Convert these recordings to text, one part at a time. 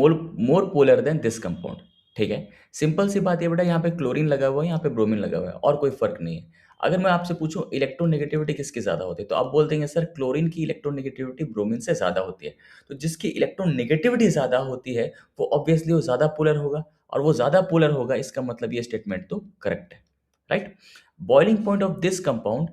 More more polar than this compound. ठीक है, simple सी बात है बेटा, यहाँ पे क्लोरीन लगा हुआ है, यहाँ पे ब्रोमीन लगा हुआ है, और कोई फर्क नहीं है। अगर मैं आपसे पूछूं इलेक्ट्रोनेगेटिविटी किसकी ज़्यादा होती है, तो आप बोल देंगे सर क्लोरीन की इलेक्ट्रोनेगेटिविटी ब्रोमीन से ज़्यादा होती है। तो जिसकी इलेक्ट्रोनेगेटिविटी ज़्यादा होती है वो ऑब्वियसली वो ज़्यादा पोलर होगा, और वो ज़्यादा पोलर होगा, इसका मतलब ये स्टेटमेंट तो करेक्ट है, right. Boiling point of this compound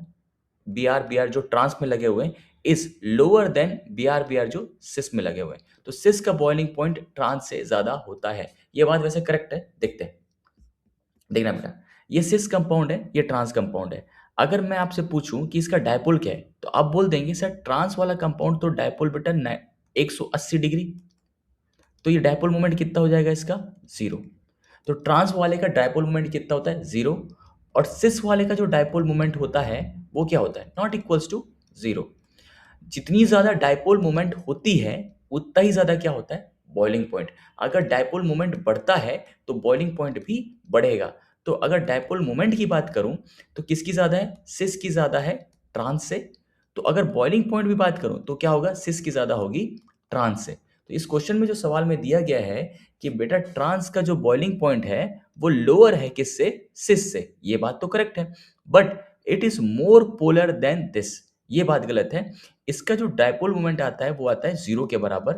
B R जो ट्रांस में लगे हुए हैं is lower than B R जो सिस में लगे हुए हैं। तो सिस का बॉइलिंग पॉइंट ट्रांस से ज्यादा होता है। ये बात वैसे करेक्ट है, देखते हैं, देखना बेटा, ये सिस कंपाउंड है, ये ट्रांस कंपाउंड है। अगर मैं आपसे पूछूं कि इसका डायपोल क्या है, तो आप बोल देंगे सर ट्रांस वाला कंपाउंड तो डायपोल बेटा 180 डिग्री। तो ये डायपोल मोमेंट कितना हो जाएगा इसका, जीरो। तो ट्रांस वाले का डायपोल मोमेंट कितना होता है, जीरो। और सिस वाले का जो डायपोल मोमेंट होता है वो क्या होता है, नॉट इक्वल्स टू जीरो। जितनी ज्यादा डायपोल मोमेंट होती है उतना ही ज्यादा क्या होता है, बॉइलिंग पॉइंट। अगर डायपोल मोमेंट बढ़ता है तो बॉइलिंग पॉइंट भी बढ़ेगा। तो अगर डायपोल मोमेंट की बात करूं तो किसकी ज्यादा है, सिस की ज्यादा है ट्रांस से। तो अगर बॉइलिंग पॉइंट भी बात करूं तो क्या होगा, सिस की ज्यादा होगी ट्रांस से। तो इस क्वेश्चन में जो सवाल में दिया गया है कि बेटा ट्रांस का जो बॉइलिंग पॉइंट है वो लोअर है किससे, सिस से, ये बात तो करेक्ट है। But it is more polar than this, ये बात गलत है। इसका जो डायपोल मोमेंट आता है वो आता है जीरो के बराबर,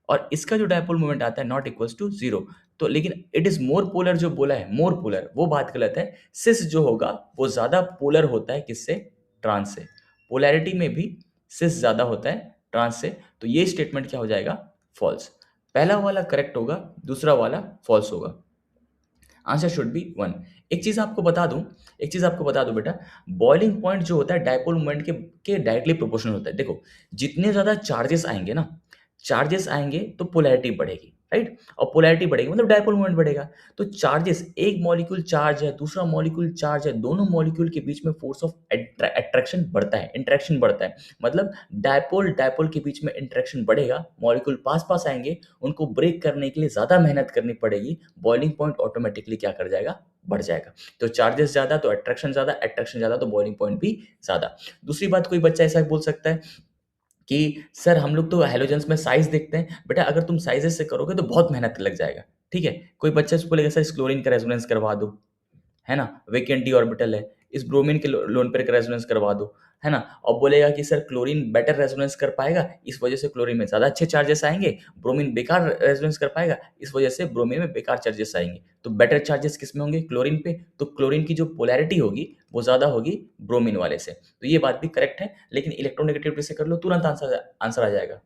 और इसका जो डायपोल मोमेंट आता है नॉट इक्वल्स टू जीरो। तो लेकिन इट इज मोर पोलर जो बोला है, मोर पोलर, वो बात गलत है। सिस जो होगा वो ज्यादा पोलर होता है किससे, ट्रांस से। पोलैरिटी में भी सिस ज्यादा होता है ट्रांस से। तो ये स्टेटमेंट क्या हो जाएगा, फॉल्स। पहला वाला करेक्ट होगा, दूसरा वाला फॉल्स होगा। Answer should be one. एक चीज आपको बता दूं, एक चीज आपको बता दूं बेटा, बॉइलिंग पॉइंट जो होता है डायपोल मोमेंट के डायरेक्टली प्रोपोर्शनल होता है। देखो, जितने ज्यादा चार्जेस आएंगे ना, चार्जेस आएंगे तो पोलैरिटी बढ़ेगी, राइट। और पोलैरिटी बढ़ेगी मतलब डायपोल मोमेंट बढ़ेगा। तो चार्जेस, एक मॉलिक्यूल चार्ज है, दूसरा मॉलिक्यूल चार्ज है, दोनों मॉलिक्यूल के बीच में फोर्स ऑफ अट्रैक्शन बढ़ता है, इंटरेक्शन बढ़ता है। मतलब डायपोल डायपोल के बीच में इंटरेक्शन बढ़ेगा, मॉलिक्यूल पास पास आएंगे, उनको ब्रेक करने के लिए ज्यादा मेहनत करनी पड़ेगी, बॉइलिंग पॉइंट ऑटोमेटिकली क्या कर जाएगा, बढ़ जाएगा। तो चार्जेस ज्यादा तो अट्रैक्शन ज्यादा तो बॉइलिंग पॉइंट भी ज्यादा। दूसरी बात, कोई बच्चा ऐसा बोल सकता है कि सर हम लोग तो हैलोजेंस में साइज देखते हैं, बेटा अगर तुम साइजेस से करोगे तो बहुत मेहनत लग जाएगा, ठीक है। कोई बच्चा बोलेगा सर इस क्लोरीन का रेजोनेंस करवा दो, है ना, वैकेंट डी ऑर्बिटल है, इस ब्रोमीन के लोन पेयर का रेजोनेंस करवा दो, है ना। और बोलेगा कि सर क्लोरीन बेटर रेजोनेंस कर पाएगा, इस वजह से क्लोरीन में ज्यादा अच्छे चार्जेस आएंगे, ब्रोमीन बेकार रेजोनेंस कर पाएगा, इस वजह से ब्रोमीन में बेकार चार्जेस आएंगे। तो बेटर चार्जेस किस में होंगे, क्लोरीन पे। तो क्लोरीन की जो पोलैरिटी होगी वो ज्यादा होगी ब्रोमीन वाले से। तो ये बात भी करेक्ट है, लेकिन इलेक्ट्रोनेगेटिविटी से कर लो तुरंत आंसर आंसर आ जाएगा।